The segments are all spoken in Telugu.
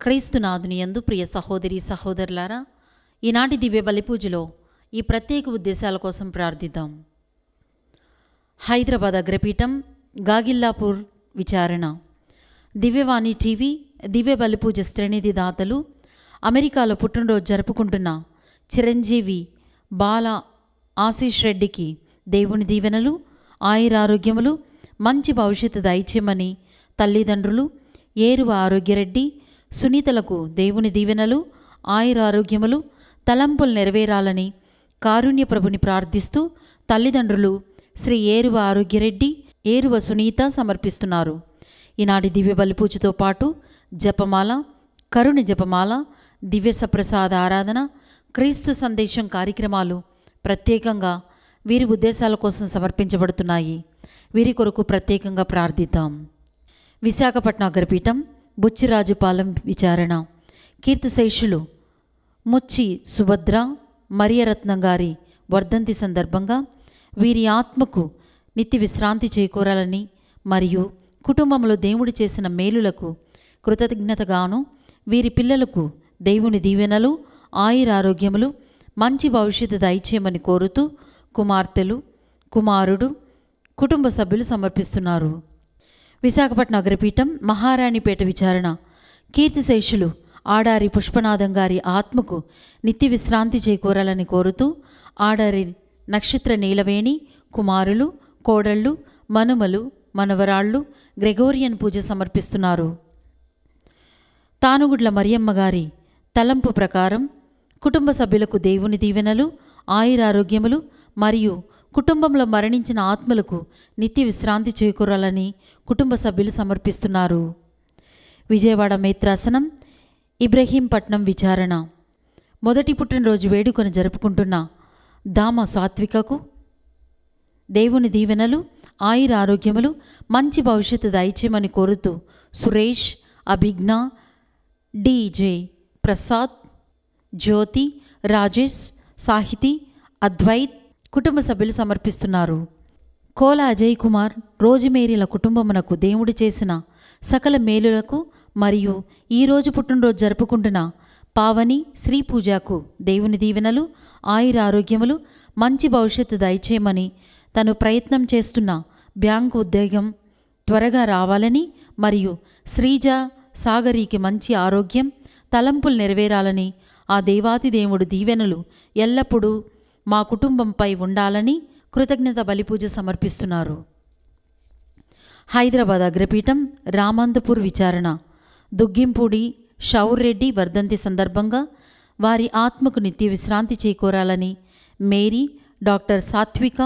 క్రీస్తునాథుని యందు ప్రియ సహోదరి సహోదరులారా, ఈనాటి దివ్య బలి పూజలో ఈ ప్రత్యేక ఉద్దేశాల కోసం ప్రార్థిద్దాం. హైదరాబాద్ అగ్రపీఠం, గాగిల్లాపూర్ విచారణ, దివ్యవాణి టీవీ, దివ్య బలి పూజ శ్రేణిధి దాతలు, అమెరికాలో పుట్టినరోజు జరుపుకుంటున్న చిరంజీవి బాల ఆశీష్ రెడ్డికి దేవుని దీవెనలు, ఆయురారోగ్యములు, మంచి భవిష్యత్తు దయచేయమని తల్లిదండ్రులు ఏరువ ఆరోగ్యరెడ్డి, సునీతలకు దేవుని దీవెనలు, ఆయురారోగ్యములు, తలంపులు నెరవేరాలని కారుణ్య ప్రభుని ప్రార్థిస్తూ తల్లిదండ్రులు శ్రీ ఏరువ ఆరోగ్యరెడ్డి, ఏరువ సునీత సమర్పిస్తున్నారు. ఈనాటి దివ్య బలి పూజతో పాటు జపమాల, కరుణ జపమాల, దివ్య సప్రసాద ఆరాధన, క్రీస్తు సందేశం కార్యక్రమాలు ప్రత్యేకంగా వీరి ఉద్దేశాల కోసం సమర్పించబడుతున్నాయి. వీరి కొరకు ప్రత్యేకంగా ప్రార్థిద్దాం. విశాఖపట్నం అగ్రపీఠం, బుచ్చిరాజుపాలెం విచారణ, కీర్తిశేషులు ముచ్చి సుభద్ర మరియరత్నం గారి వర్ధంతి సందర్భంగా వీరి ఆత్మకు నిత్య విశ్రాంతి చేకూరాలని మరియు కుటుంబంలో దేవుడు చేసిన మేలులకు కృతజ్ఞతగాను వీరి పిల్లలకు దేవుని దీవెనలు, ఆయురారోగ్యములు, మంచి భవిష్యత్తు దయచేయమని కోరుతూ కుమార్తెలు, కుమారుడు, కుటుంబ సభ్యులు సమర్పిస్తున్నారు. విశాఖపట్నం అగ్రపీఠం, మహారాణిపేట విచారణ, కీర్తిశేషులు ఆడారి పుష్పనాథం గారి ఆత్మకు నిత్య విశ్రాంతి చేకూరాలని కోరుతూ ఆడారి నక్షత్ర నీలవేణి కుమారులు, కోడళ్ళు, మనుమలు, మనవరాళ్ళు గ్రెగోరియన్ పూజ సమర్పిస్తున్నారు. తానుగుడ్ల మరియమ్మ గారి తలంపు ప్రకారం కుటుంబ సభ్యులకు దేవుని దీవెనలు, ఆయురారోగ్యములు మరియు కుటుంబంలో మరణించిన ఆత్మలకు నిత్య విశ్రాంతి చేకూరాలని కుటుంబ సభ్యులు సమర్పిస్తున్నారు. విజయవాడ మేత్రాసనం, ఇబ్రహీంపట్నం విచారణ, మొదటి పుట్టినరోజు వేడుకను జరుపుకుంటున్న దామ సాత్వికకు దేవుని దీవెనలు, ఆయురారోగ్యములు, మంచి భవిష్యత్తు దయచేయమని కోరుతూ సురేష్, అభిజ్ఞ, డిజే ప్రసాద్, జ్యోతి, రాజేష్, సాహితి, అద్వైత్ కుటుంబ సభ్యులు సమర్పిస్తున్నారు. కోల అజయ్ కుమార్, రోజుమేరీల కుటుంబమునకు దేవుడు చేసిన సకల మేలులకు మరియు ఈరోజు పుట్టినరోజు జరుపుకుంటున్న పావని శ్రీ పూజకు దేవుని దీవెనలు, ఆయురారోగ్యములు, మంచి భవిష్యత్తు దయచేయమని తను ప్రయత్నం చేస్తున్న బ్యాంకు ఉద్యోగం త్వరగా రావాలని మరియు శ్రీజ సాగరికి మంచి ఆరోగ్యం, తలంపులు నెరవేరాలని ఆ దేవాతి దేవుడు దీవెనలు ఎల్లప్పుడూ మా కుటుంబంపై ఉండాలని కృతజ్ఞత బలిపూజ సమర్పిస్తున్నారు. హైదరాబాద్ అగ్రపీఠం, రామంతపూర్ విచారణ, దుగ్గింపూడి షౌర్ రెడ్డి వర్ధంతి సందర్భంగా వారి ఆత్మకు నిత్య విశ్రాంతి చేకూరాలని మేరీ, డాక్టర్ సాత్విక,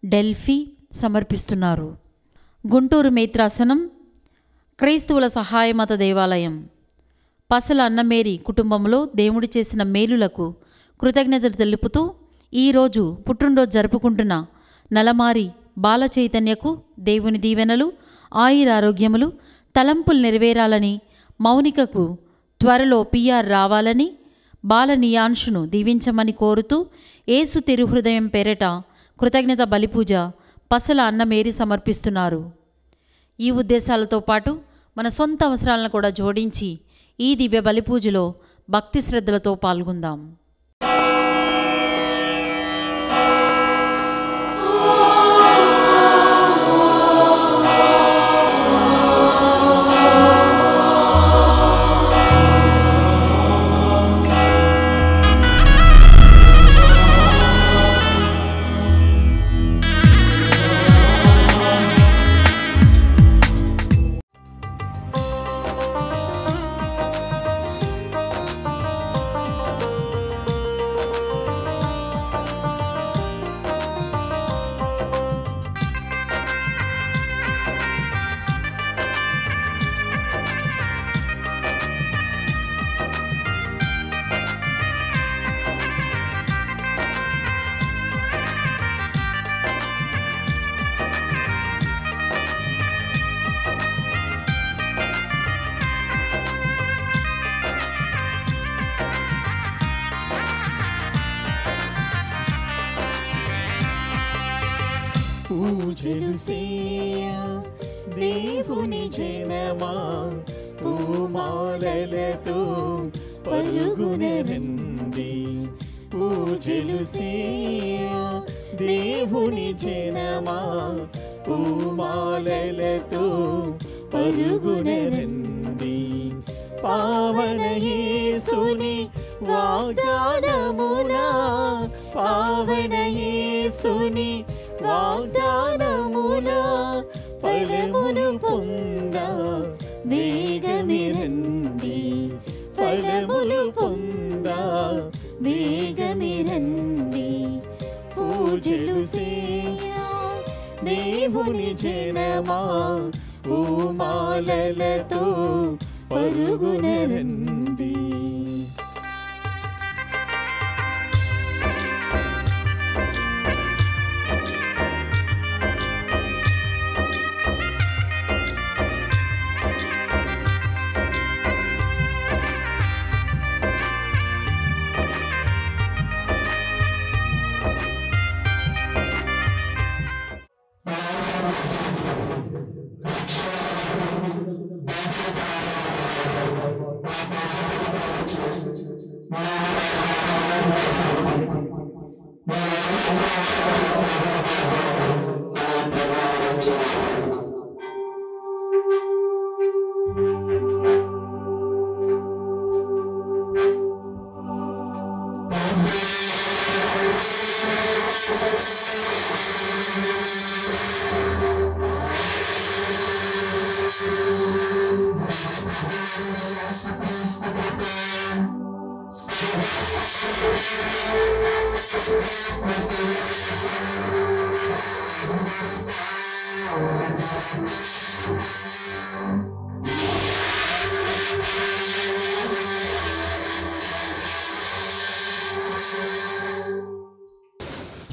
డెల్ఫీ సమర్పిస్తున్నారు. గుంటూరు మేత్రాసనం, క్రైస్తవుల సహాయమత దేవాలయం, పసల అన్నమేరీ కుటుంబంలో దేవుడు చేసిన మేలులకు కృతజ్ఞతలు తెలుపుతూ ఈరోజు పుట్టినరోజు జరుపుకుంటున్న నలమారి బాల చైతన్యకు దేవుని దీవెనలు, ఆయురారోగ్యములు, తలంపులు నెరవేరాలని, మౌనికకు త్వరలో పిఆర్ రావాలని, బాల నియాంశును దీవించమని కోరుతూ యేసు తిరుహృదయం పేరట కృతజ్ఞత బలిపూజ పసల అన్నమేరీ సమర్పిస్తున్నారు. ఈ ఉద్దేశాలతో పాటు మన సొంత అవసరాలను కూడా జోడించి ఈ దివ్య బలిపూజలో భక్తి శ్రద్ధలతో పాల్గొందాం. పూజలు సేయ దేవుని జనమా, పూమాలలతో పరుగున రండి, పూజలు చేయ దేవుని జనమా, పూమాలలతో పరుగున రండి. పావన యేసుని వాగ్దానములా, పావన యేసుని వాగ్దానములా ఫలములు పొందా వేగమే రండి, ఫలములు పొందా వేగమే రండి. పూజలు చేయ దేవుని జనమా, పూమాలలతో పరుగున రండి.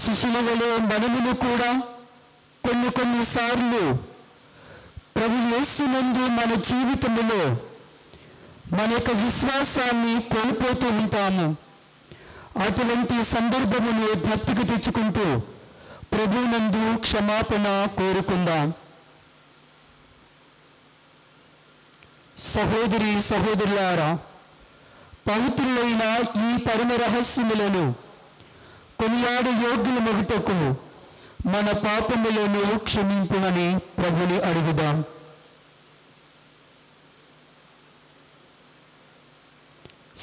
శిష్యుల వలె మనమును కూడా కొన్నిసార్లు ప్రభు యేసునందు మన జీవితంలో మన యొక్క విశ్వాసాన్ని కోల్పోతూ ఉంటాము. అటువంటి సందర్భమును జ్ఞప్తికి తెచ్చుకుంటూ ప్రభునందు క్షమాపణ కోరుకుందాం. సహోదరి సహోదరులారా, పవిత్రులైన ఈ పరమ రహస్యములను కొనియాడు యోగ్యుల మొగుటకు మన పాపములను క్షమింపునని ప్రభుని అడుగుదాం.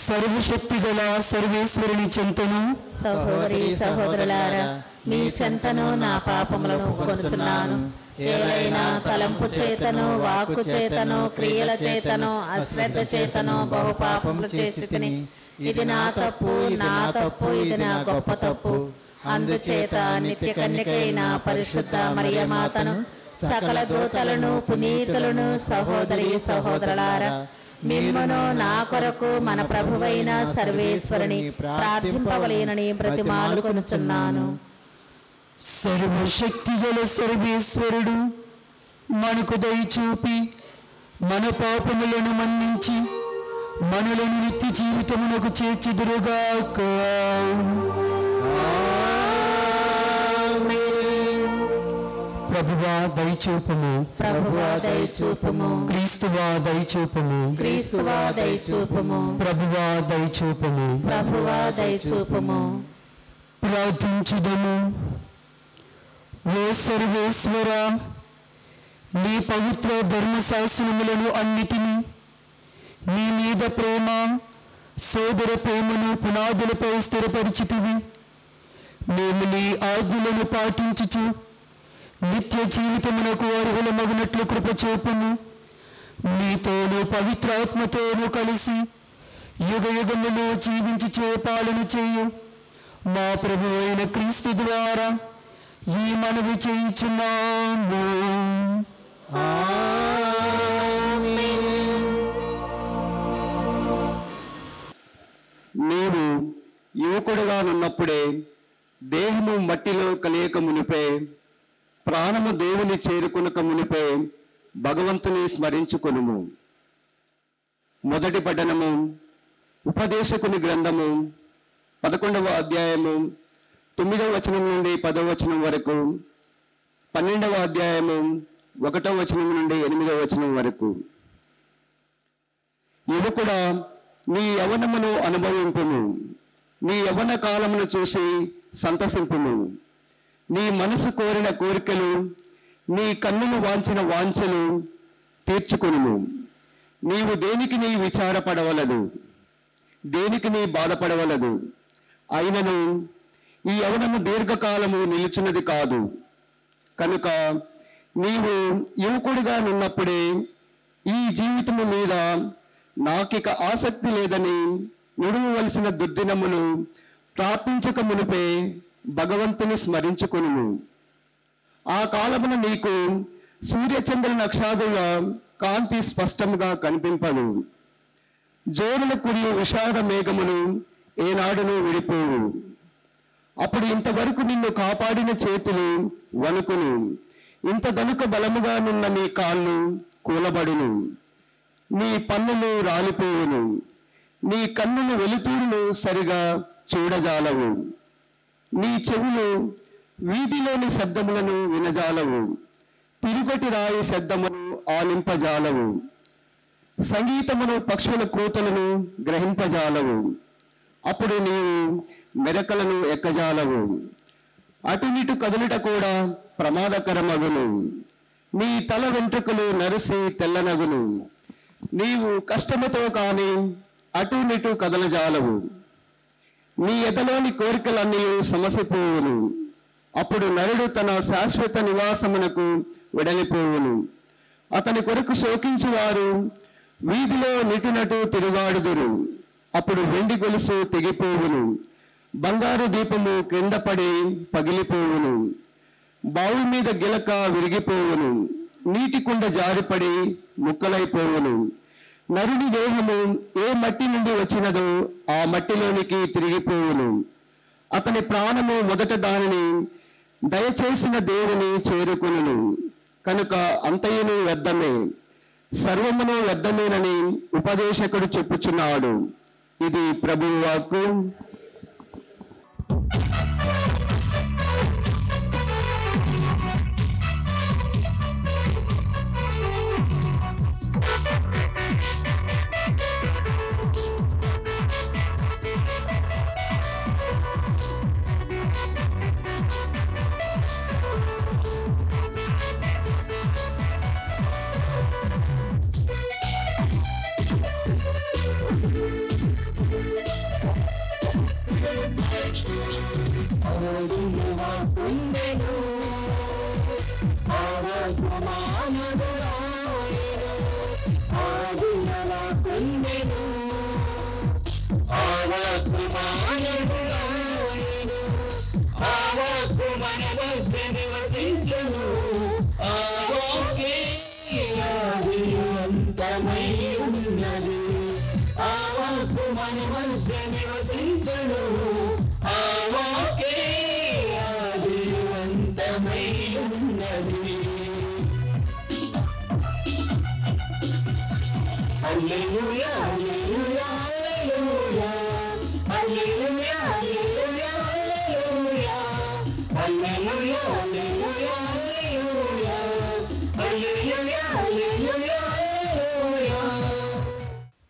సర్వశక్తి గల సర్వేశ్వరుని చెంతను, సహోదరి సహోదరులారా, మీ చెంతను నా పాపములను ఒప్పుకొనుచున్నాను. ఏలైనా తలంపు చేతను, వాక్కు చేతను, క్రియల చేతను, అశ్రద్ధ చేతను బహు పాపములు చేసితిని. ఇది నా తప్పు, నా తప్పు, ఇది నా గొప్ప తప్పు. అందుచేత నిత్య కన్యకైన పరిశుద్ధ మరియమాతను, సకల దూతలను, పునీతులను, సహోదరి సహోదరులారా, మిమ్మును నా కొరకు మన ప్రభువైన సర్వేశ్వరుని ప్రార్థింపవలెనని బ్రతిమాలుకొనుచున్నాను. సర్వశక్తి గల సర్వేశ్వరుడు మనకు దయచూపి మన పాపములను మన్నించి మనలను నిత్య జీవితమునకు చేర్చుదురుగాక. ప్రభువా దయచూపుము, ప్రభువా దయచూపుము, క్రీస్తువా దయచూపుము, క్రీస్తువా దయచూపుము, ప్రభువా దయచూపుము. ప్రభువా దయచూపుము. ప్రార్థించుదము. ఓ సర్వేశ్వర, నీ పవిత్ర ధర్మశాసనములను అన్నిటినీ, నీ మీద ప్రేమ, సోదర ప్రేమను పునాదులపై స్థిరపరిచితివి. మేము నీ ఆజ్ఞలను పాటించుచు నిత్య జీవితమునకు అర్హులమగునట్లు కృప చూపుము. నీతోనూ పవిత్రాత్మతోనూ కలిసి యుగ యుగములు జీవించుచు పాలన చేయు మా ప్రభువైన క్రీస్తు ద్వారా ఈ మనవి చేయుచున్నాము. నీవు యువకుడుగా ఉన్నప్పుడే దేహము మట్టిలో కలియక మునిపే, ప్రాణము దేవుని చేరుకునక మునిపే భగవంతుని స్మరించుకొనుము. మొదటి పఠనము ఉపదేశకుని గ్రంథము 11వ అధ్యాయము 9వ వచనం నుండి 10వ వచనం వరకు, 12వ అధ్యాయము 1వ వచనం నుండి 8వ వచనం వరకు. యువకుడా, నీ యవ్వనమును అనుభవింపుము, నీ యవ్వన కాలమును చూసి సంతసింపుము. నీ మనసు కోరిన కోరికలు, నీ కన్నులు వాంచిన వాంఛలు తీర్చుకొనుము. నీవు దేనికి నీ విచారపడవలదు, దేనికి నీ బాధపడవలదు. అయినను ఈ యవ్వనము దీర్ఘకాలము నిలుచున్నది కాదు. కనుక నీవు యువకుడిగా నున్నప్పుడే ఈ జీవితము మీద నాకిక ఆసక్తి లేదని నుడవవలసిన దుర్దినములు ప్రాపించక మునిపే భగవంతుని స్మరించుకొనుము. ఆ కాలమున నీకు సూర్యచంద్ర నక్షత్రాల కాంతి స్పష్టంగా కనిపింపదు. జోరుల కురియు విషాద మేఘములు ఏనాడును విడిపోవు. అప్పుడు ఇంతవరకు నిన్ను కాపాడిన చేతులు వణుకును, ఇంత దనుక బలముగా నున్న నీ కాళ్ళు కూలబడును. నీ పన్నులు రాలిపోవును, నీ కన్నులు వెలుతురును సరిగా చూడజాలవు. నీ చెవులు వీధిలోని శబ్దములను వినజాలవు, తిరుగటి రాయి శబ్దమును ఆలింపజాలవు. సంగీతమును పక్షుల కూతలను గ్రహింపజాలవు. అప్పుడు నీవు మెరకలను ఎక్కజాలవు. అటునిటు కదులుట కూడా ప్రమాదకరమగును. నీ తల వెంట్రుకలు నరిసి తెల్లనగును. నీవు కష్టముతో కాని అటునిటు కదలజాలవు. నీ ఎదలోని కోరికలన్నీ సమసిపోవును. అప్పుడు నరుడు తన శాశ్వత నివాసమునకు వెడలిపోవును. అతని కొరకు శోకించి వారు వీధిలో నిటునటు తిరుగాడుదురు. అప్పుడు వెండి గొలుసు తెగిపోవును, బంగారు దీపము క్రింద పడి పగిలిపోవును. బావి మీద గిలక విరిగిపోవును, నీటి కుండ జారిపడి ముక్కలైపోవును. నరుని దేహము ఏ మట్టి నుండి వచ్చినదో ఆ మట్టిలోనికి తిరిగిపోవును. అతని ప్రాణము మొదట దానిని దయచేసిన దేవుని చేరుకును. కనుక అంతయును వ్యర్థమే, సర్వమును వ్యర్థమేనని ఉపదేశకుడు చెప్పుచున్నాడు. ఇది ప్రభువు వాక్కు.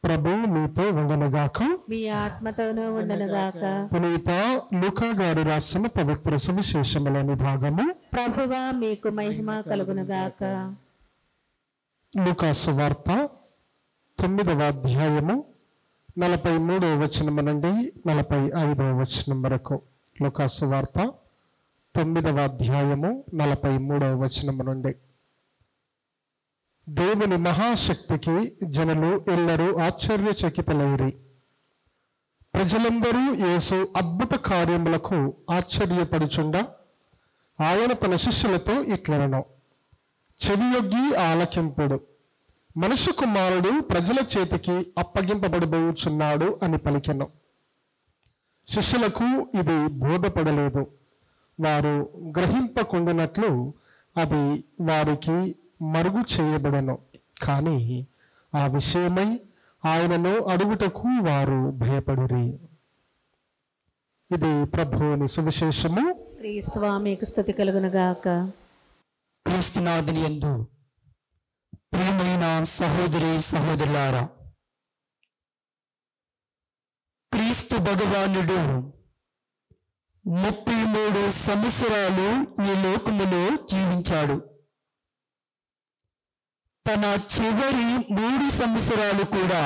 ప్రభు మీతో ఉండనుగాక, మీ ఆత్మతోనూ ఉండనుగాక. పునీత లూకా గారు రాసిన పవిత్ర సువిశేషములోని భాగము. ప్రభువా మీకు మహిమ కలుగునుగాక. లూకా సువార్త 9వ అధ్యాయము 43వ వచనము నుండి 45వ వచనం వరకు. లూకా సువార్త 9వ అధ్యాయము 43వ వచనము నుండి. దేవుని మహాశక్తికి జనులు ఎల్లరూ ఆశ్చర్యచకితులైరి. ప్రజలందరూ యేసు అద్భుత కార్యములకు ఆశ్చర్యపడుచుండా ఆయన తన శిష్యులతో ఇట్లనెను, చెవియొగ్గి ఆలకింపుడు, మనుష్య కుమారుడు ప్రజల చేతికి అప్పగింపబడబోచున్నాడు అని పలికెను. శిష్యులకు ఇది బోధపడలేదు. వారు గ్రహింపకుండినట్లు అది వారికి మరుగు చేయబడెను. కానీ ఆ విషయమై ఆయనను అడుగుటకు వారు భయపడిరి. ఇది ప్రభువుని సువిశేషము. క్రీస్తువా మీకు స్తుతి కలుగునుగాక. క్రీస్తునాథుని యందు ప్రియమైన సహోదరి సహోదరులారా, క్రీస్తు భగవానుడు 33 సంవత్సరాలు ఈ లోకములో జీవించాడు. తన చివరి 3 సంవత్సరాలు కూడా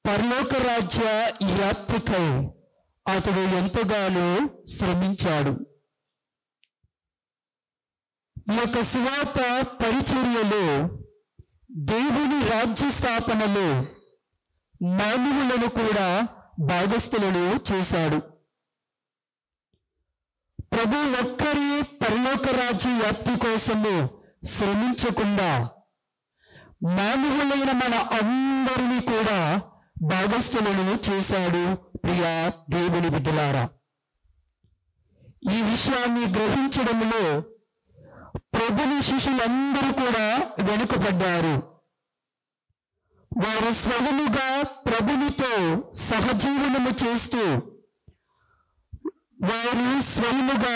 పరలోక రాజ్య యాత్రికై అతడు ఎంతగానో శ్రమించాడు. ఈ యొక్క సువార్త పరిచర్యలో, దేవుని రాజ్య స్థాపనలో మానవులను కూడా భాగస్థులను చేశాడు. ప్రభు ఒక్కరి పరలోక రాజ్య వ్యాప్తి కోసము శ్రమించకుండా మానవులైన మన అందరినీ కూడా భాగస్థులను చేశాడు. ప్రియా దేవుని బిడ్డలారా, ఈ విషయాన్ని గ్రహించడంలో ప్రభుని శిష్యులందరూ కూడా వెనుకబడ్డారు. వారు స్వయముగా ప్రభునితో సహజీవనము చేస్తూ, వారు స్వయముగా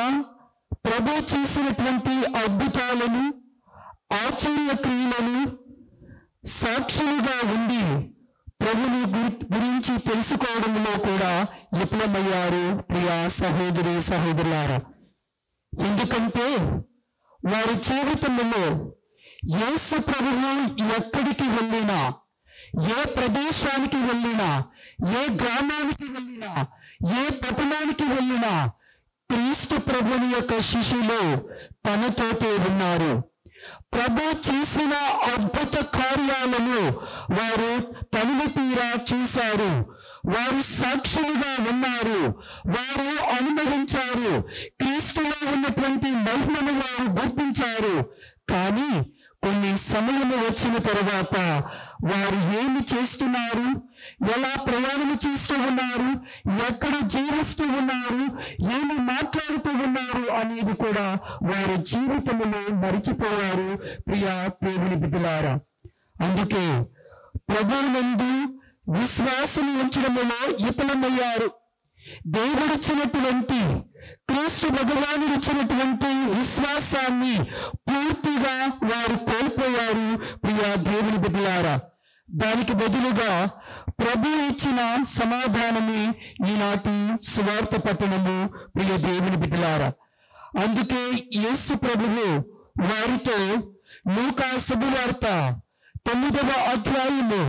ప్రభు చేసినటువంటి అద్భుతాలను, ఆశ్చర్య క్రియలను సాక్షులుగా ఉండి ప్రభుని గురించి తెలుసుకోవడంలో కూడా విఫలమయ్యారు. ప్రియా సహోదరి సహోదరులారా, ఎందుకంటే వారి జీవితంలో యేసు ప్రభువు ఎక్కడికి వెళ్ళినా, ఏ ప్రదేశానికి వెళ్ళినా, ఏ గ్రామానికి వెళ్ళినా, ఏ పట్టణానికి వెళ్ళినా క్రీస్తు ప్రభుని యొక్క శిష్యులు తనతోటే ఉన్నారు. ప్రభు చేసిన అద్భుత కార్యాలను వారు తనివి తీరా చూశారు. వారు సాక్షులుగా ఉన్నారు. వారు అనుభవించారు. క్రీస్తులో ఉన్నటువంటి మహిమను వారు గుర్తించారు. కానీ కొన్ని సమయము వచ్చిన తర్వాత వారు ఏమి చేస్తున్నారు, ఎలా ప్రయాణం చేస్తూ ఉన్నారు, ఎక్కడ జీవిస్తూ ఉన్నారు, ఏమి మాట్లాడుతూ ఉన్నారు అనేది కూడా వారి జీవితంలో మరిచిపోయారు. ప్రియా దేవుని బిడ్డలారా, అందుకే ప్రభువునందు విశ్వాసం ఉంచడంలో విఫలమయ్యారు. దేవుడిచ్చినటువంటి, క్రీస్తు భగవానుడు ఇచ్చినటువంటి విశ్వాసాన్ని పూర్తిగా వారు కోల్పోయారు. ప్రియా దేవుని బిడ్డలారా, దానికి బదులుగా ప్రభు ఇచ్చిన సమాధానమే ఈనాటి సువార్త పట్టణము. ప్రియ దేవుని బిడ్డలారా, అందుకే యేసు ప్రభువు వారితో లూకా శుభవార్త 9వ అధ్యాయము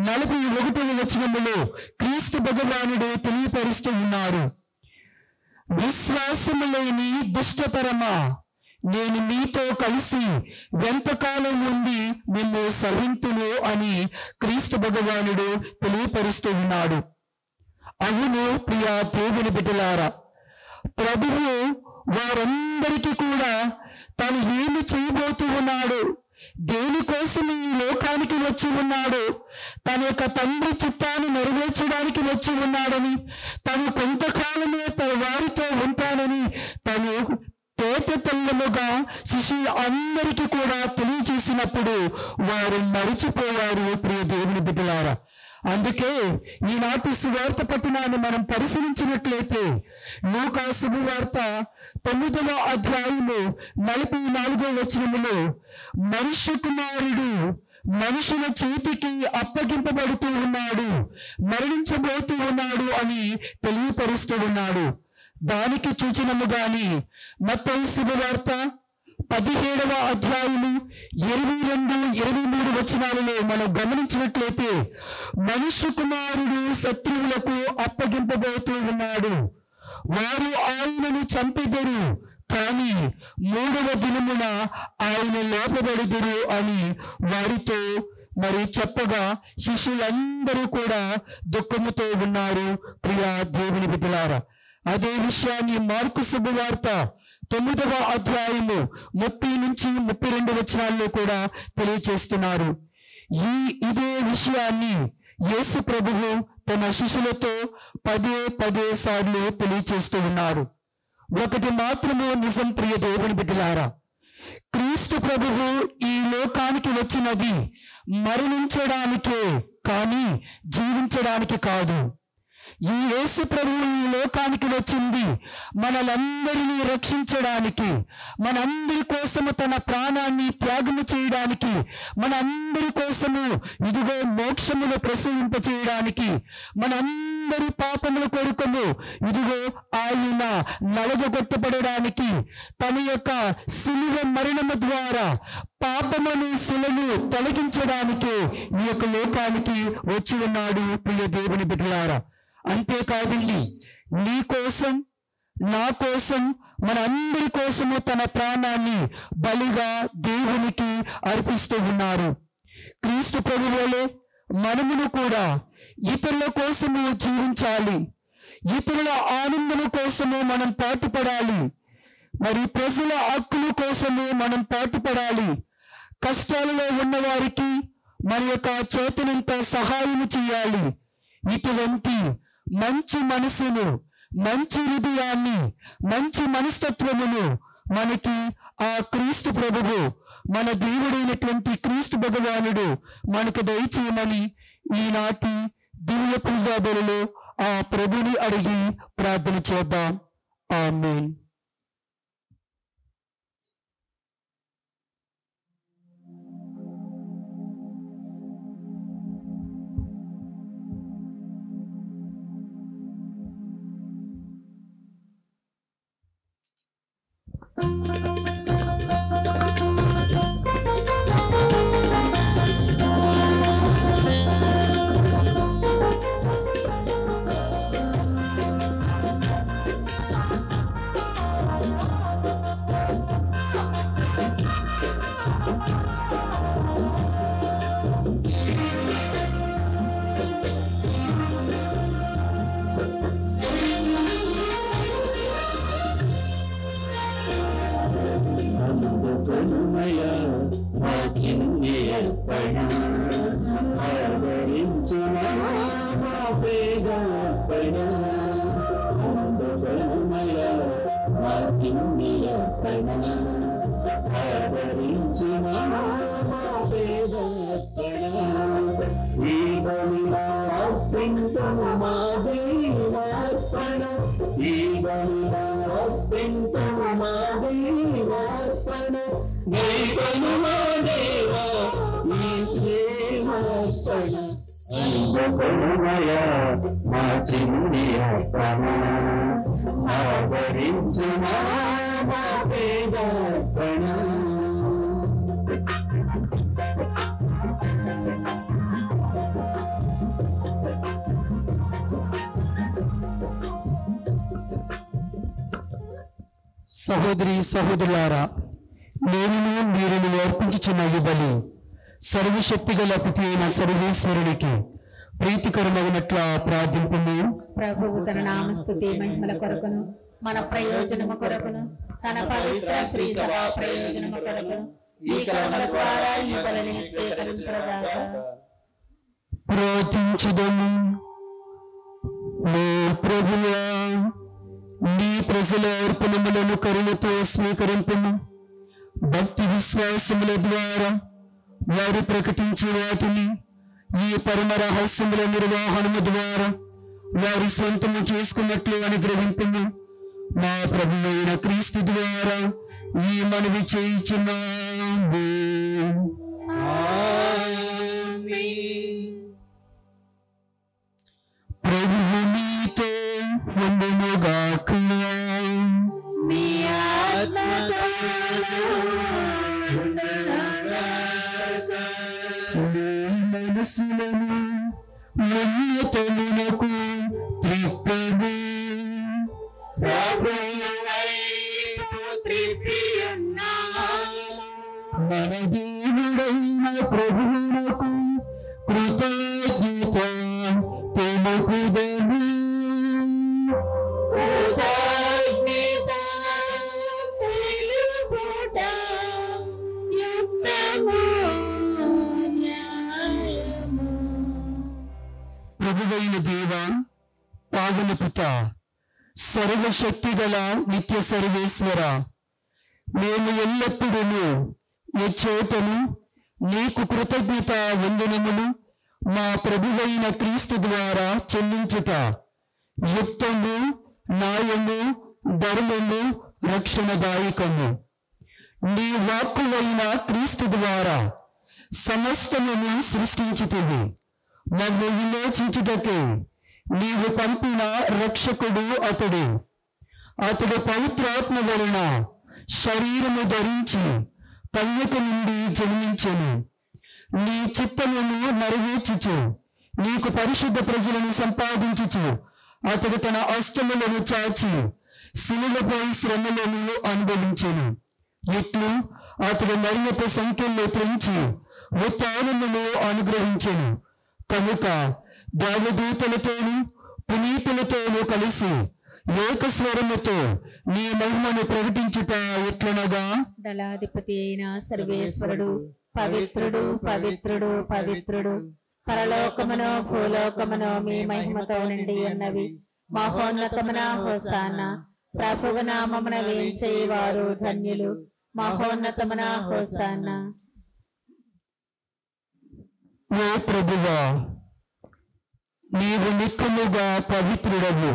41వ వచనములో క్రీస్తు భగవానుడు తెలియపరుస్తూ ఉన్నారు. విశ్వాసము లేని దుష్టతరమా, నేను మీతో కలిసి ఎంతకాలం ఉండి నిన్ను సహింతును అని క్రీస్తు భగవానుడు తెలియపరుస్తూ ఉన్నాడు. అవును ప్రియా దేవుని బిడ్డలారా, ప్రభువు వారందరికీ కూడా తాను ఏమి చేయబోతూ ఉన్నాడు, దేనికోసం ఈ లోకానికి వచ్చి ఉన్నాడు, తన యొక్క తండ్రి చిత్తాన్ని నెరవేర్చడానికి వచ్చి ఉన్నాడని, తను కొంతకాలమే తన వారితో ఉంటానని తను తేట తెల్లముగా శిష్యులు అందరికీ కూడా తెలియజేసినప్పుడు వారు మరిచిపోయారు. ప్రియ దేవుని బిడ్డలారా, అందుకే ఈనాటి సువార్త పట్టణాన్ని మనం పరిశీలించినట్లయితే లూకా శుభవార్త 9వ అధ్యాయము 44వ వచనములో మనుష్య కుమారుడు మనుషుల చేతికి అప్పగింపబడుతూ ఉన్నాడు, మరణించబోతూ ఉన్నాడు అని తెలియపరుస్తూ ఉన్నాడు. దానికి సూచనము గాని మత్తయి శుభవార్త 17వ అధ్యాయము 22-23 వచనాలలో మనం గమనించినట్లయితే మనుష్య కుమారుడు శత్రువులకు అప్పగింపబోతూ ఉన్నాడు, వారు ఆయనను చంపెదరు, కానీ 3వ దినమున ఆయన లేపబడుదురు అని వారితో మరి చెప్పగా శిష్యులందరూ కూడా దుఃఖముతో ఉన్నారు. ప్రియా దేవుని బిడ్డలారా, అదే విషయాన్ని మార్కు శుభవార్త 9వ అధ్యాయము 30-32 వచనాల్లో కూడా తెలియచేస్తున్నారు. ఇదే విషయాన్ని యేసు ప్రభువు తన శిష్యులతో పదే సార్లు తెలియచేస్తూ ఉన్నారు. ఒకటి మాత్రమే నిజం ప్రియ దేవుని బిడ్డలారా, క్రీస్తు ప్రభువు ఈ లోకానికి వచ్చినది మరణించడానికే కానీ జీవించడానికి కాదు. ఈ యేసు ప్రభువు ఈ లోకానికి వచ్చింది మనలందరినీ రక్షించడానికి, మనందరి కోసము తన ప్రాణాన్ని త్యాగము చేయడానికి, మనందరి కోసము ఇదిగో మోక్షమును ప్రసవింపచేయడానికి, మనందరి పాపముల కొరకును ఇదిగో ఆయన నలగొట్టబడడానికి, తన యొక్క శిలువ మరణము ద్వారా పాపమను శిలను తొలగించడానికి ఈ యొక్క లోకానికి వచ్చి ఉన్నాడు ప్రియ దేవుని బిడ్డలారా. అంతేకాదండి, నీ కోసం నా కోసం మన అందరి కోసము తన ప్రాణాన్ని బలిగా దేవునికి అర్పిస్తూ ఉన్నారు. క్రీస్తు ప్రభువులే మనమును కూడా ఇతరుల కోసము జీవించాలి, ఇతరుల ఆనందము కోసము మనం పాటుపడాలి, మరి ప్రజల హక్కుల కోసము మనం పాటుపడాలి. కష్టాలలో ఉన్న వారికి మన యొక్క చేతనంత సహాయం చేయాలి. ఇటువంటి మంచి మనసును, మంచి హృదయాన్ని, మంచి మనస్తత్వమును మనకి ఆ క్రీస్తు ప్రభువు, మన దేవుడైనటువంటి క్రీస్తు భగవానుడు మనకు దయచేయమని ఈనాటి దివ్య పూజా బలిలో ఆ ప్రభుని అడిగి ప్రార్థన చేద్దాం. ఆమేన్. సహోదరి సహోదరులారా, నేనును మీరును అర్పించుచున్న ఈ బలి సర్వశక్తి గల పిత అయిన సర్వేశ్వరునికి ప్రీతికరమగినట్ల ప్రార్థింపుము. ప్రభువు తన నామస్తుతి మహిమల కొరకును, మన ప్రయోజనము కొరకును, తన పవిత్ర శ్రీ సభా ప్రయోజనము కొరకును ఈ కర్మల ద్వారా ఈ బలిని స్వీకరించుగాక. ప్రార్థించుదము. ఓ ప్రభువా, నీ ప్రజల అర్పణములను కరుణతో స్వీకరింపుము. భక్తి విశ్వాసముల ద్వారా వారు ప్రకటించే వాటిని ఈ పరమ రహస్యముల నిర్వహణము ద్వారా వారి స్వంతము చేసుకున్నట్లు అనుగ్రహింపుము. మా ప్రభువైన క్రీస్తు ద్వారా ఈ మనవి చేయుచున్నాము. ప్రభువు మీతో ఉండునుగాక. మీ ఆత్మతో నీ మనసులను ఉన్నతమునకు త్రిప్పుము. మన దేవుడైన ప్రభువునకు కృతజ్ఞత తెలుపుదము. ప్రభువైన దేవా, పావన పిత, సర్వశక్తి గల నిత్య సర్వేశ్వర, మేము ఎల్లప్పుడూ ఎచ్చోటను నీకు కృతజ్ఞత వందనములు మా ప్రభువైన క్రీస్తు ద్వారా చెల్లించుట యుక్తము, న్యాయము, ధర్మము, రక్షణదాయకము. నీ వాక్కులైన క్రీస్తు ద్వారా సమస్తమును సృష్టించితివి. నన్ను విమోచించుటకే నీవు పంపిన రక్షకుడు అతడు. అతడు పవిత్రాత్మ వలన శరీరము ధరించి కన్యక నుండి జన్మించెను. నీ చిత్తమును నెరవేర్చుచు నీకు పరిశుద్ధ ప్రజలను సంపాదించుచు అతడు తన అష్టములను చాచి శిలువపై శ్రమలను అనుభవించెను. ఇట్లు అతడు మరణపు సంఖ్యలో త్రెంచి ఉత్థానమును అనుగ్రహించెను. కనుక దేవదూతలతోనూ పునీతులతోనూ కలిసి ఏకస్వరముతో నీ మహిమను ప్రకటించుట ఎట్లనగా, దళాధిపతి అయిన సర్వేశ్వరుడు పవిత్రుడు, పవిత్రుడు, పవిత్రుడు. పరలోకమును భూలోకమును మీ మహిమతో నిండి ఉన్నవి. మహోన్నతమున హోసానా. ప్రభువు నామమున వేంచేవారు ధన్యులు. మహోన్నతమున హోసానా. ఓ ప్రభువా, నీవు నిత్యముగా పవిత్రుడవు.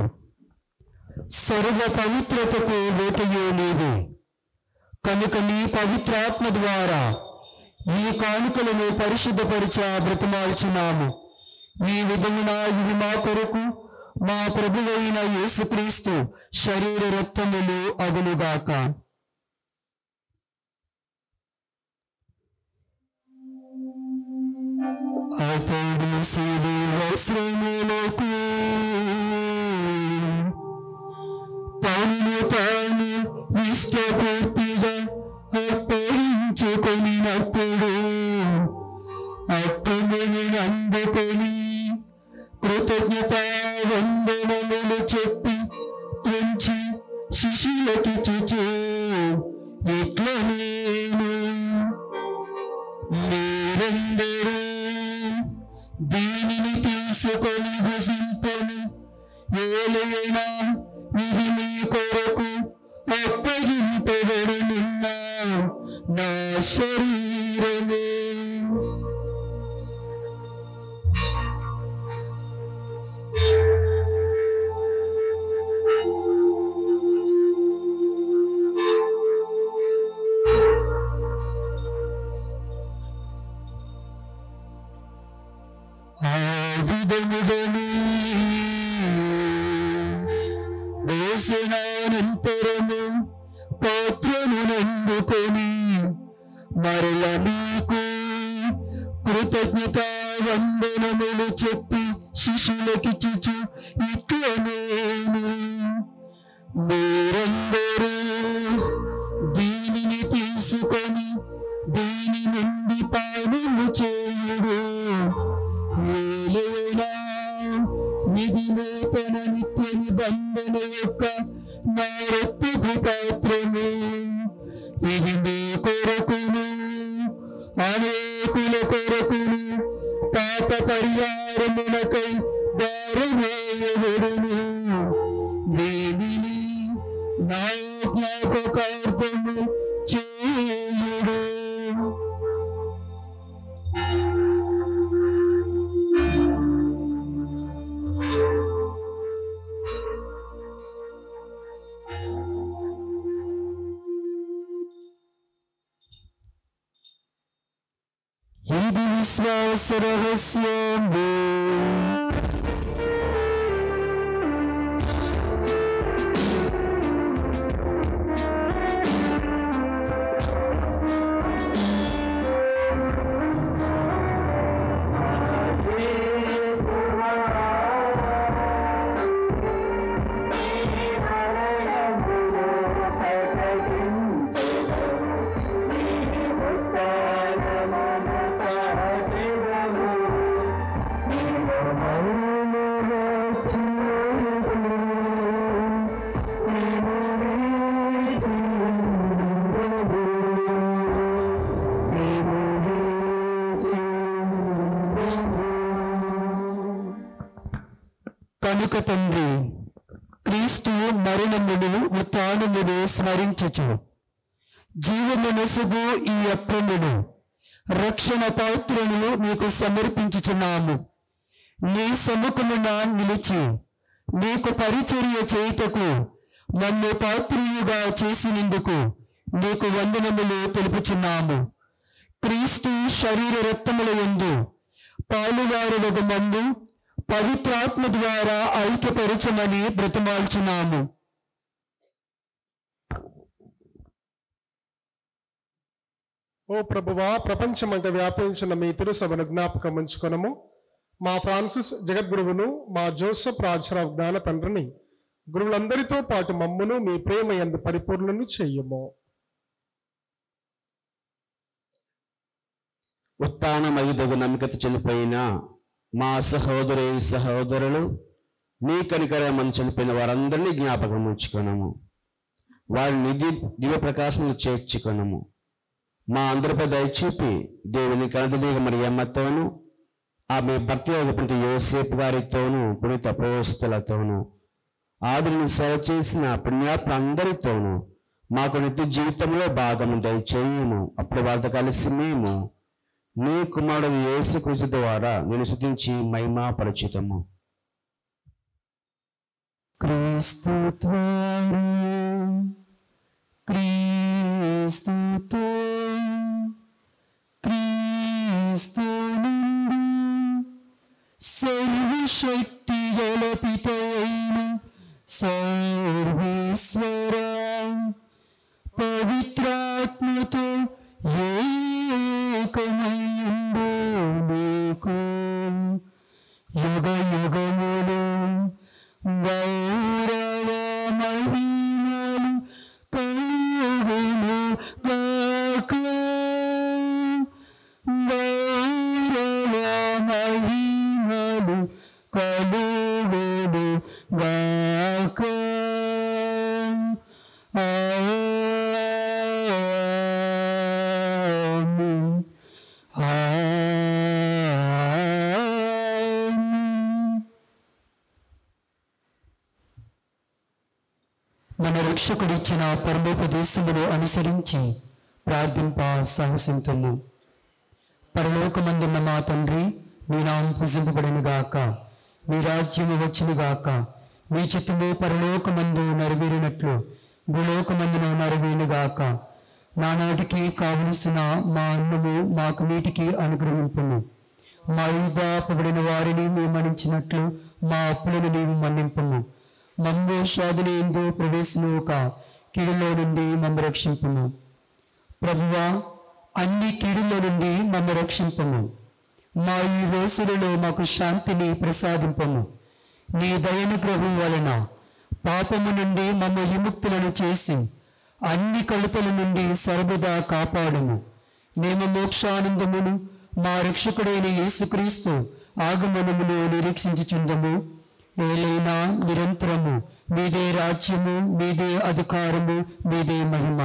సర్వ పవిత్రతకు వేటయో నీవు. కనుక నీ పవిత్రాత్మ ద్వారా ఈ కానుకలను పరిశుద్ధపరిచ బ్రతిమాల్చున్నాము. ఈ విధమున ఇవి మా కొరకు మా ప్రభువైన యేసుక్రీస్తు శరీర రక్తములు అగునుగాక. అతడు శిలువ శ్రమలకు తను తాను ఇష్టపూర్తిగా అప్పగించుకొనినప్పుడు అప్పుని అందుకొని కృతజ్ఞతా వందనములు చెప్పి త్రుంచి శిష్యులకిచ్చుచు ఇట్లా నేను మీరందరూ దీనిని తీసుకొని భుజింపను. ఏలైనా ఇది మీ కొరకు అప్పగింపబడునున్న నా శరీరమే. ఆ విధముగని భోజనానంతరము పాత్రను నందుకొని మరల నీకు కృతజ్ఞతా వందనములు చెప్పి శిష్యులకిచ్చుచు ఇట్లా నేను మీరందరూ దీనిని తీసుకొని దీని నుండి పానము చేయుడు. ఏలైనా ఇది నూతన నిత్య నిబంధన యొక్క నా రక్తపు పాత్రము. ఇది మీ కొరకును అనేకుల కొరకును పాప పరిహారమునకై దారవేయబడును. దీనిని నా జ్ఞాపకార్థము చేయుడు. ఇది విశ్వాస రహస్యము. కనుక తండ్రి, క్రీస్తు మరణమును ఉత్థానమును స్మరించుచు జీవమనసుగు ఈ అప్పమును రక్షణ పాత్రను నీకు సమర్పించుచున్నాము. నీ సముఖమున నిలిచి నీకు పరిచర్య చేయుటకు నన్ను పాత్రులుగా చేసినందుకు నీకు వందనములు తెలుపుచున్నాము. క్రీస్తు శరీర రక్తముల యందు పాలువారులకు మందు పవిత్రాత్మ ద్వారా ఐక్యపరచమని బ్రతిమాల్చున్నాము. ఓ ప్రభువా, ప్రపంచమంతా వ్యాపించిన మీ తిరుసభను జ్ఞాపకం ఉంచుకొనము. మా ఫ్రాన్సిస్ జగద్గురువును, మా జోసెఫ్ రాజరావు జ్ఞాన తండ్రిని, గురువులందరితో పాటు మమ్మును మీ ప్రేమ యందు పరిపూర్ణను చెయ్యము. ఉత్థానమయుదగు నమ్మకత చనిపోయిన మా సహోదరులు నీ కనికరమని చనిపోయిన వారందరినీ జ్ఞాపకం ఉంచుకొనము. వారిని దివ్య ప్రకాశములు చేర్చుకొనము. మా అందరిపై దయచూపి దేవుని కనదలీగ మరి అమ్మతోనూ ఆమె భర్త ప్రతి యోసేపు గారితోనూ పునీత అపోస్తలతోనూ ఆదిని సేవ చేసిన పుణ్యాత్ములందరితోనూ మాకు నిత్య జీవితంలో భాగము దయచేయము. అప్పుడు వారితో కలిసి మేము నీ కుమారుడు యేసుక్రీస్తు ద్వారా నేను స్తుతించి మహిమ పరచుతాము. క్రీస్తు ద్వారా క్రీస్తుతో క్రీస్తు నుండి సర్వశక్తి గల పితయైన సర్వేశ్వర పవిత్రాత్మతో ఏకమయుండు నీకు యుగ యుగములు గౌరవ మహిమలు కలుగును గాక. గౌరవ మహిమలు కలుగును గాక. ఆమేన్. ఆమేన్. మన రక్షకుడిచ్చిన పరమోపదేశమును అనుసరించి ప్రార్థింప సాహసింతుము. పరలోకమందున్న మా తండ్రి, మీ నామం పూజింపబడును గాక, మీ రాజ్యము వచ్చును గాక, మీ చిత్తము పరలోకమందు నెరవేరినట్లు భూలోకమందును నెరవేరును గాక. నానాటికి కావలసిన మా అన్నము మాకు నీటికి అనుగ్రహింపుము. మా యూద పబడిన వారిని మేము మన్నించినట్లు మా అప్పులను నీవు మన్నింపుము. మమ్ము శోధన యందు ప్రవేశింపక కీడులో నుండి మమ్ము రక్షింపుము. ప్రభువా, అన్ని కీడుల నుండి మమ్ము రక్షింపుము. మా ఈ రోజులలో మాకు శాంతిని ప్రసాదింపము. నీ దయానుగ్రహం వలన పాపము నుండి మమ్ము విముక్తులను చేసి అన్ని కలుతల నుండి సర్వదా కాపాడుము. మేము మోక్షానందమును మా రక్షకుడైన యేసుక్రీస్తు ఆగమనమును నిరీక్షించుచుందము. ఏలైనా నిరంతరము మీదే రాజ్యము, మీదే అధికారము, మీదే మహిమ.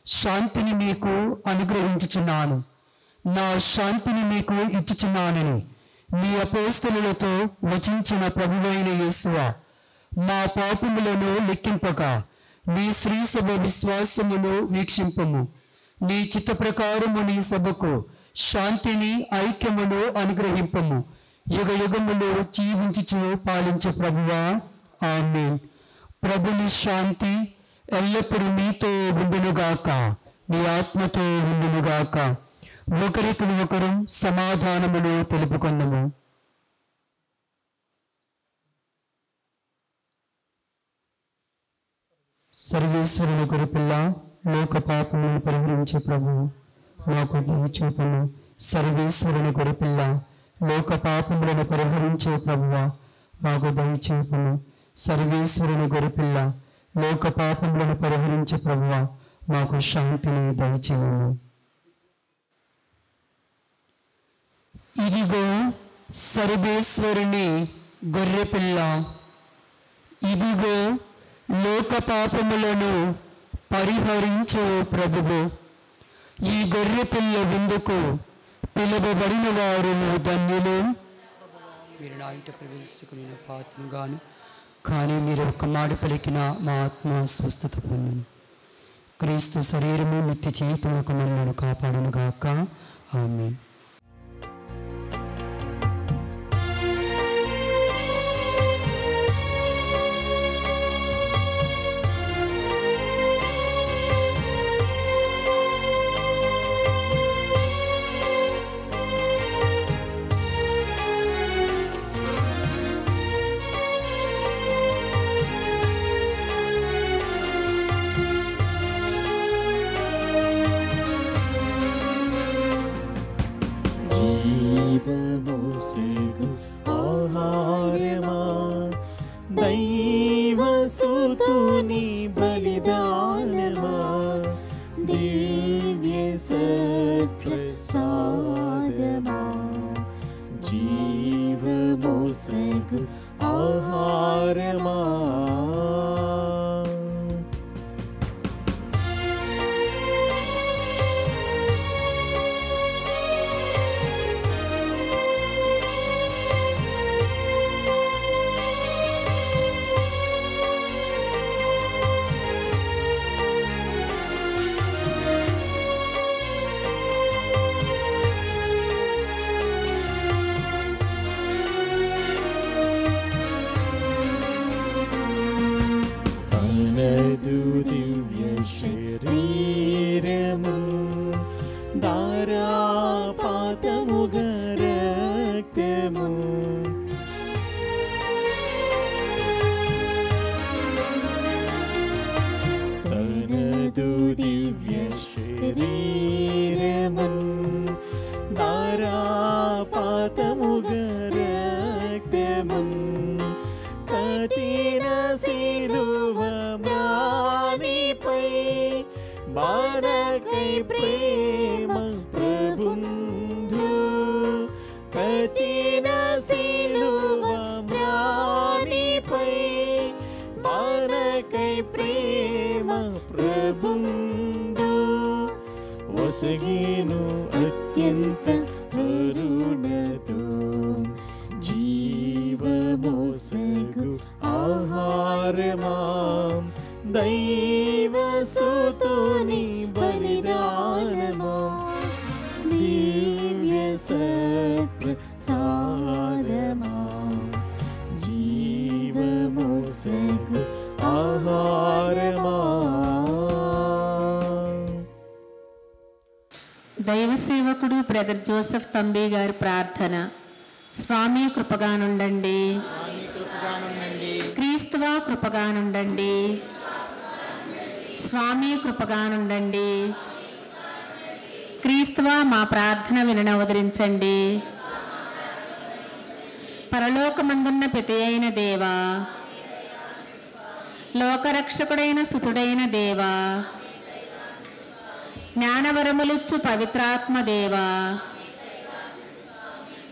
శాంతిని మీకు అనుగ్రహించుచున్నాను, నా శాంతిని మీకు ఇచ్చుచున్నానని మీ అపోస్తలులతో వచించిన ప్రభువైన యేసువా, మా పాపములను లెక్కింపక నీ శ్రీ సభ విశ్వాసమును వీక్షింపము. నీ చిత్త ప్రకారము నీ సభకు శాంతిని ఐక్యమును అనుగ్రహింపము. యుగ యుగములు జీవించుచు పాలించు ప్రభువా, ఆమేన్. ప్రభుని శాంతి ఎల్లప్పుడూ మీతో ఉండునుగాక, మీ ఆత్మతో ఉండునుగాక. ఒకరికి ఒకరు సమాధానమును తెలుపుకొందము. సర్వేశ్వరుని గురుపిల్ల, లోక పాపములను పరిహరించే ప్రభువు మాకు దయ చూపుము. సర్వేశ్వరుని గురుపిల్ల, లోక పాపములను పరిహరించే ప్రభువా మాకు దయ చూపుము. సర్వేశ్వరుని గురుపిల్ల, లోక పాపములను పరిహరించే ప్రభువా మాకు శాంతిని దయచేయము. ఇదిగో సర్వేశ్వరుని గొర్రెపిల్ల, ఇదిగో లోక పాపములను పరిహరించు ప్రభువు. ఈ గొర్రెపిల్ల విందుకు పిలువబడిన వారు ధన్యులు. మీరు నా ఇంట ప్రవేశించుకు నేను పాత్రగాను, కానీ మీరు ఒక్క మాట పలికిన మా ఆత్మ స్వస్థత పొందును. క్రీస్తు శరీరము నిత్య జీవితములకు మనల్ని కాపాడును గాక. ఆమేన్. మోసగు ఆహారమా దివ్య శరీరము ధారాపాతముగా రక్తము తనదు దివ్య శరీరము ధారాపాతముగా రక్తము కఠిన శిలువ మ్రానిపై బాణకై ప్రేమ ప్రబుంధు కఠిన శిలువ మ్రానిపై బాణకై ప్రేమ ప్రబుంధు వసగేను అత్యంత కరుణతో జీవమోసగు ఆహారమా దైవసుతుని బలిదానమా దివ్య సత్ప్రసాదమా జీవమోసగు ఆహారమా. దైవ సేవకుడు బ్రదర్ జోసెఫ్ తంబి గారి ప్రార్థన. స్వామి కృపగానుండండి, క్రీస్తువా కృపగానుండండి, స్వామి కృపగానుండండి, క్రీస్తువా మా ప్రార్థన వినవదరించండి. పరలోకమందున్న పిత అయిన దేవా, లోకరక్షకుడైన సుతుడైన దేవా, జ్ఞానవరములిచ్చు పవిత్రాత్మ దేవా,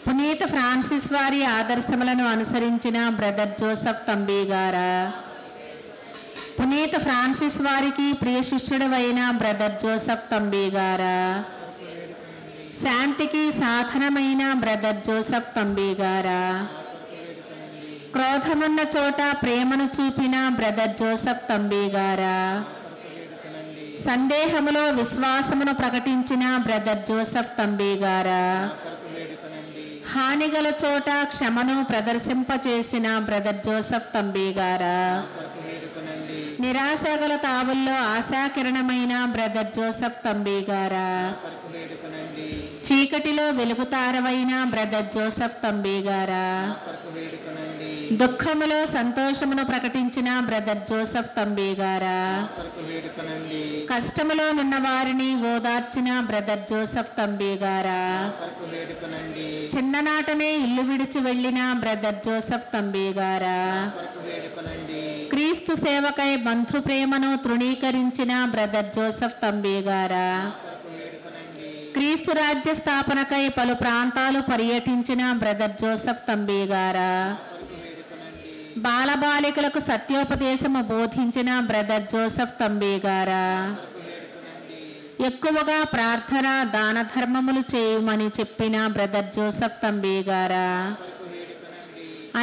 పునీత ఫ్రాన్సిస్ వారి ఆదర్శములను అనుసరించిన బ్రదర్ జోసెఫ్ తంబి గారా, పునీత ఫ్రాన్సిస్ వారికి ప్రియ శిష్యుడు అయిన బ్రదర్ జోసెఫ్ తంబి గారా, శాంతికి సాధనమైన బ్రదర్ జోసెఫ్ తంబి గారా, క్రోధమున్న చోట ప్రేమను చూపిన బ్రదర్ జోసెఫ్ తంబి గారా, సందేహములో విశ్వాసమును ప్రకటించిన బ్రదర్ జోసెఫ్ తంబి గారా, హానిగల చోట క్షమను ప్రదర్శింపచేసిన బ్రదర్ జోసెఫ్ తంబి గారా, నిరాశగల తావుల్లో ఆశాకిరణమైన బ్రదర్ జోసెఫ్ తంబి గారా, చీకటిలో వెలుగుతారవైన బ్రదర్ జోసెఫ్ తంబి గారా, దుఃఖములో సంతోషమును ప్రకటించిన బ్రదర్ జోసెఫ్ తంబి గారా, కష్టములో ఉన్న వారిని ఓదార్చిన బ్రదర్ జోసెఫ్ తంబి గారా, చిన్ననాటనే ఇల్లు విడిచి వెళ్ళిన బ్రదర్ జోసెఫ్ తంబి గారా, క్రీస్తు సేవకై బంధు ప్రేమను తృణీకరించిన బ్రదర్ జోసెఫ్ తంబి గారా, క్రీస్తు రాజ్య స్థాపనకై పలు ప్రాంతాలు పర్యటించిన బ్రదర్ జోసెఫ్ తంబి గారా, బాలబాలికలకు సత్యోపదేశము బోధించిన బ్రదర్ జోసెఫ్ తంబి గారా, ఎక్కువగా ప్రార్థన దాన ధర్మములు చేయమని చెప్పిన బ్రదర్ జోసెఫ్ తంబి గారా,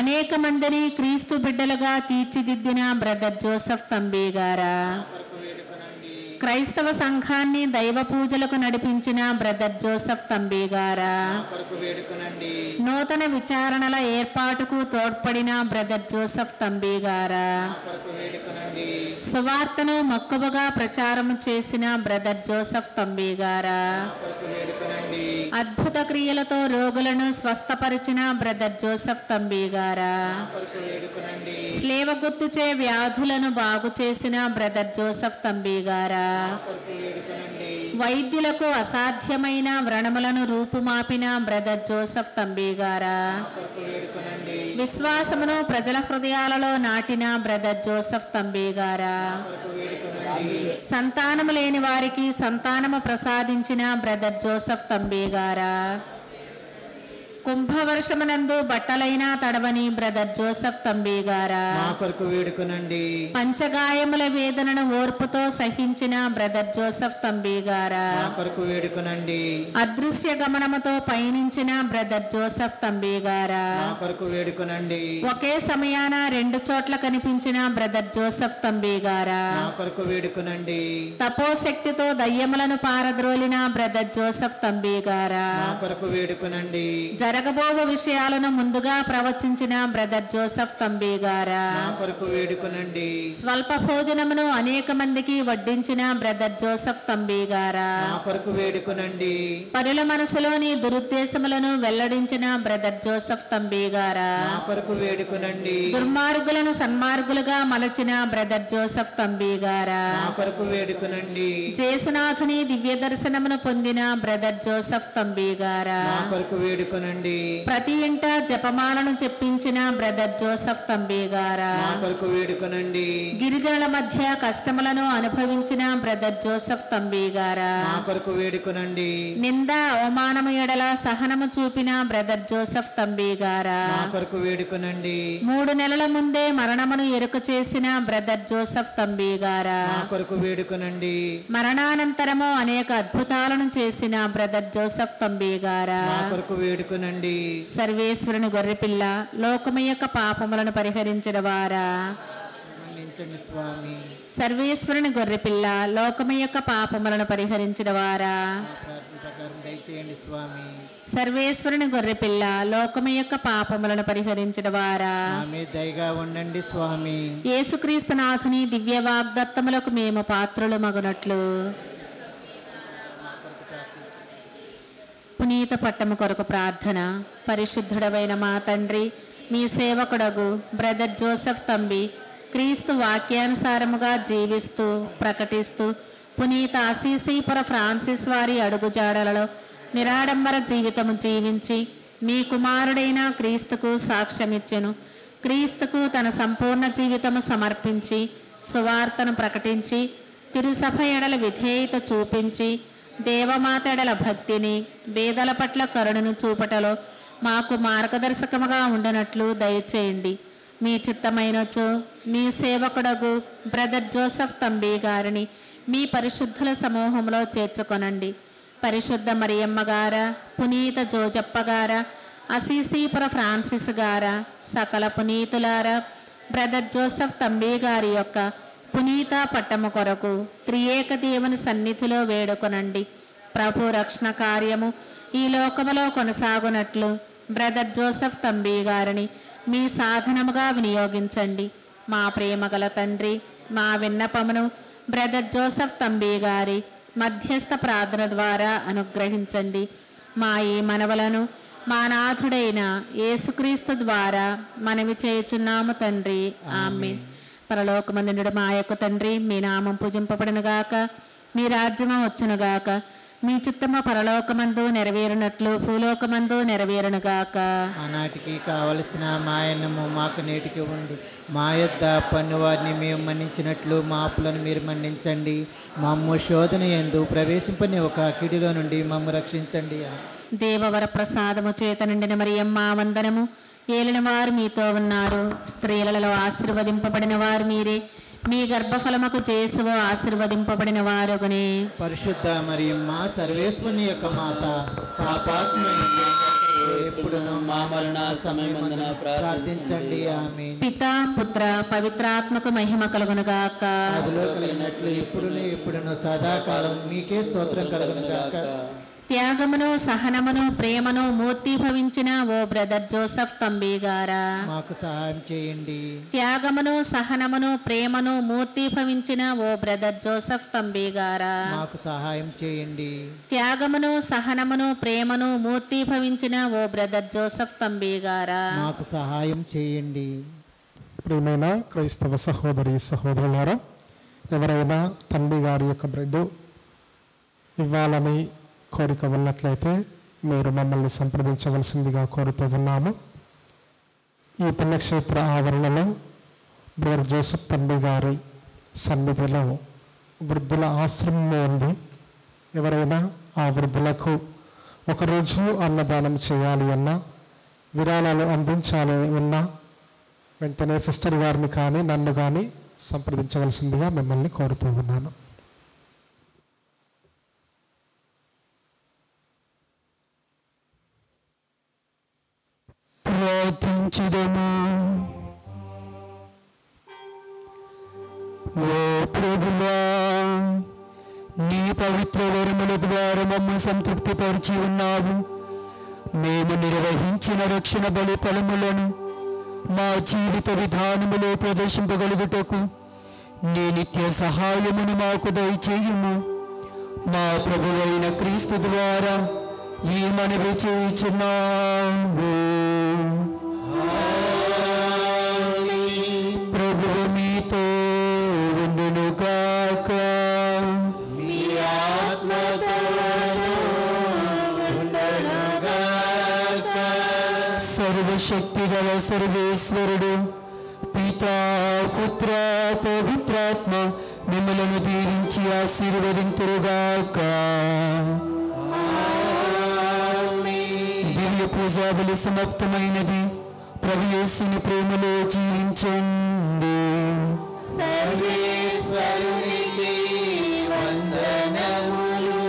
అనేక మందిని క్రీస్తు బిడ్డలుగా తీర్చిదిద్దిన బ్రదర్ జోసెఫ్ తంబి గారా, క్రైస్తవ సంఘాన్ని దైవ పూజలకు నడిపించిన బ్రదర్ జోసెఫ్ తంబి గారా, నూతన విచారణల ఏర్పాటుకు తోడ్పడిన బ్రదర్ జోసెఫ్ తంబి గారా, సువార్తను మక్కువగా ప్రచారము చేసిన బ్రదర్ జోసెఫ్ తంబి గారా, అద్భుత క్రియలతో రోగులను స్వస్థపరిచిన బ్రదర్ జోసెఫ్ తంబి గారా, స్లేవ గుర్తుచే వ్యాధులను బాగు చేసిన బ్రదర్ జోసెఫ్ తంబి గారా, వైద్యులకు అసాధ్యమైన వ్రణములను రూపుమాపిన బ్రదర్ జోసెఫ్ తంబి గారా, విశ్వాసమును ప్రజల హృదయాలలో నాటిన బ్రదర్ జోసెఫ్ తంబి గారా, సంతానము లేని వారికి సంతానము ప్రసాదించిన బ్రదర్ జోసెఫ్ తంబి గారా, కుంభవర్షమునందు బట్టలైనా తడవని బ్రదర్ జోసెఫ్ తంబి గారా. మా కొరకు వేడుకొనండి. పంచగాయముల వేదనను ఓర్పుతో సహించిన బ్రదర్ జోసెఫ్ తంబి గారా. మా కొరకు వేడుకొనండి. అదృశ్య గమనముతో పయనించిన బ్రదర్ జోసెఫ్ తంబి గారా. మా కొరకు వేడుకొనండి. ఒకే సమయాన 2 చోట్ల కనిపించిన బ్రదర్ జోసెఫ్ తంబి గారా. మా కొరకు వేడుకొనండి. తపోశక్తితో దయ్యములను పారద్రోలిన బ్రదర్ జోసెఫ్ తంబి గారా. మా కొరకు వేడుకొనండి. జరగబోవు విషయాలను ముందుగా ప్రవచించిన బ్రదర్ జోసెఫ్ తంబి గారా. మా కొరకు వేడుకొనండి. స్వల్ప భోజనమును అనేక మందికి వడ్డించిన బ్రదర్ జోసెఫ్ తంబి గారా. మా కొరకు వేడుకొనండి. పరుల మనసులోని దురుద్దేశములను వెల్లడించిన బ్రదర్ జోసెఫ్ తంబి గారా. మా కొరకు వేడుకొనండి. దుర్మార్గులను సన్మార్గులుగా మలచిన బ్రదర్ జోసెఫ్ తంబి గారా. మా కొరకు వేడుకొనండి. జేసునాథుని దివ్య దర్శనమును పొందిన బ్రదర్ జోసెఫ్ తంబి గారా. మా కొరకు వేడుకొనండి. ప్రతి ఇంట జపమాలను చెప్పించిన బ్రదర్ జోసెఫ్ తంబి గారా. మా కొరకు వేడుకొనండి. గిరిజనుల మధ్య కష్టములను అనుభవించిన బ్రదర్ జోసెఫ్ తంబి గారా. మా కొరకు వేడుకొనండి. నింద అవమానము ఎడల సహనము చూపిన బ్రదర్ జోసెఫ్ తంబి గారా. మా కొరకు వేడుకొనండి. 3 నెలల ముందే మరణమును ఎరుక చేసిన బ్రదర్ జోసెఫ్ తంబి గారా. మా కొరకు వేడుకొనండి. మరణానంతరము అనేక అద్భుతాలను చేసిన బ్రదర్ జోసెఫ్ తంబి గారా. మా కొరకు వేడుకొనండి. సర్వేశ్వరుని గొర్రెపిల్ల లోకము యొక్క పాపములను పరిహరించిన వారా. మన్నించండి స్వామి. సర్వేశ్వరుని గొర్రెపిల్ల లోకము యొక్క పాపములను పరిహరించిన వారా. ప్రార్థన ప్రకారం దయచేయండి స్వామి. సర్వేశ్వరుని గొర్రెపిల్ల లోకము యొక్క పాపములను పరిహరించిన వారా. మా మీద దయగా ఉండండి స్వామి. యేసుక్రీస్తునాథుని దివ్య వాగ్దత్తములకు మేము పాత్రులు మగునట్లు పునీత పట్టము కొరకు ప్రార్థన. పరిశుద్ధుడవైన మా తండ్రి, మీ సేవకుడగు బ్రదర్ జోసెఫ్ తంబి క్రీస్తు వాక్యానుసారముగా జీవిస్తూ ప్రకటిస్తూ పునీత అసీసీపుర ఫ్రాన్సిస్ వారి అడుగుజాడలలో నిరాడంబర జీవితము జీవించి మీ కుమారుడైన క్రీస్తుకు సాక్ష్యమిచ్చెను. క్రీస్తుకు తన సంపూర్ణ జీవితము సమర్పించి సువార్తను ప్రకటించి తిరుసభ ఎడల విధేయత చూపించి దేవమాత ఎడల భక్తిని పేదల పట్ల కరుణను చూపటలో మాకు మార్గదర్శకముగా ఉండనట్లు దయచేయండి. మీ చిత్తమైనచో మీ సేవకుడగు బ్రదర్ జోసెఫ్ తంబి గారిని మీ పరిశుద్ధుల సమూహంలో చేర్చుకొనండి. పరిశుద్ధ మరియమ్మ గారా, పునీత జోజప్ప గారా, అసీసీపుర ఫ్రాన్సిస్ గారా, సకల పునీతులారా, బ్రదర్ జోసెఫ్ తంబి గారి యొక్క పునీత పట్టము కొరకు త్రియేక దేవుని సన్నిధిలో వేడుకొనండి. ప్రభు రక్షణ కార్యము ఈ లోకములో కొనసాగునట్లు బ్రదర్ జోసెఫ్ తంబి గారిని మీ సాధనముగా వినియోగించండి. మా ప్రేమగల తండ్రి, మా విన్నపమును బ్రదర్ జోసెఫ్ తంబి గారి మధ్యస్థ ప్రార్థన ద్వారా అనుగ్రహించండి. మా ఈ మనవలను మా నాథుడైన యేసుక్రీస్తు ద్వారా మనవి చేయుచున్నాము తండ్రి. ఆమేన్. పరలోకమందుండు మా యొక్క తండ్రి, మీ నామం పూజింపబడునుగాక, మీ రాజ్యము వచ్చునుగాక, మీ చిత్తము పరలోకమందు నెరవేరునట్లు భూలోకమందు నెరవేరునుగాక. ఆనాటికి కావలసిన మాయన్నము మాకు నేటికి ఉండి, మా యొద్ద పన్ను వారిని మేము మన్నించినట్లు మా అప్పులను మీరు మన్నించండి. మమ్ము శోధన యందు ప్రవేశింపని ఒక కిడిలో నుండి మమ్ము రక్షించండి. దేవవర ప్రసాదము చేత నిండిన మరియమ్మ వందనము. ఏలిన వారు మీతో ఉన్నారు, స్త్రీలలో ఆశీర్వదింపబడిన వారు మీరే, మీ గర్భఫలముకు జేసువు ఆశీర్వదింపబడిన వారుగునే. పరిశుద్ధ మరియమ్మ సర్వేశ్వరుని యొక్క మాత, పాపాత్ములైన ఎప్పుడును మా మరణ సమయమందున ప్రార్థించండి. ఆమేన్. పితా పుత్ర పవిత్రాత్మకు మహిమ కలుగునుగాక. అదిలో కలిగినట్లు ఎప్పుడును సదాకాలం మీకే స్తోత్రం కలుగునుగాక. త్యాగమును సహనమును ప్రేమను మూర్తిభవించిన ఓ బ్రదర్ జోసెఫ్ తంబి గారా, మాకు సహాయం చేయండి. త్యాగమును సహనమును ప్రేమను మూర్తిభవించిన ఓ బ్రదర్ జోసెఫ్ తంబి గారా, మాకు సహాయం చేయండి. త్యాగమును సహనమును ప్రేమను మూర్తిభవించిన ఓ బ్రదర్ జోసెఫ్ తంబి గారా, మాకు సహాయం చేయండి. ప్రియమైన క్రైస్తవ సహోదరి సహోదరులారా, ఎవరైనా తండ్రి గారి యొక్క బ్రెడ్ ఇవ్వాలని కోరిక ఉన్నట్లయితే మీరు మమ్మల్ని సంప్రదించవలసిందిగా కోరుతూ ఉన్నాము. ఈ పుణ్యక్షేత్ర ఆవరణలో బ్రదర్ జోసెఫ్ తండ్రి గారి సన్నిధిలో వృద్ధుల ఆశ్రమం ఉంది. ఎవరైనా ఆ వృద్ధులకు ఒకరోజు అన్నదానం చేయాలి అన్నా విరాళాలు అందించాలి ఉన్నా వెంటనే సిస్టర్ గారిని కానీ నన్ను కానీ సంప్రదించవలసిందిగా మిమ్మల్ని కోరుతూ ఉన్నాను. ప్రార్థించుదము. ఓ ప్రభువా, నీ పవిత్ర వరముల ద్వారా మమ్మ సంతృప్తిపరిచి ఉన్నావు. మేము నిర్వహించిన రక్షణ బలి ఫలములను మా జీవిత విధానములో ప్రదర్శింపగలుగుటకు నీ నిత్య సహాయమును మాకు దయచేయుము. మా ప్రభువైన క్రీస్తు ద్వారా ఈ మనవి చేయుచున్నాము. ప్రభువు మీతో ఉండునుగాక. సర్వశక్తిగల సర్వేశ్వరుడు పితా పుత్ర పవిత్రాత్మ మిమ్మలను దీవించి ఆశీర్వదింతురుగాక. దివ్య పూజా బలి సమాప్తమైనది. ప్రభు యేసుని ప్రేమలో జీవించండి. సర్వేశ్వరునికి వందనములు.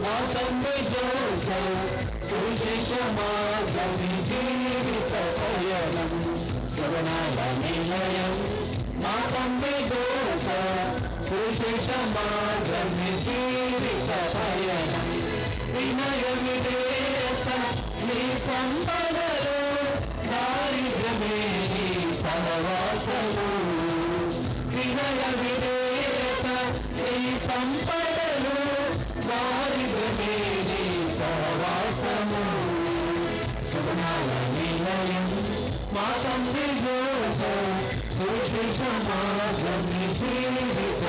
మా తండ్రి జోస సువిశేష మార్గం జీవిత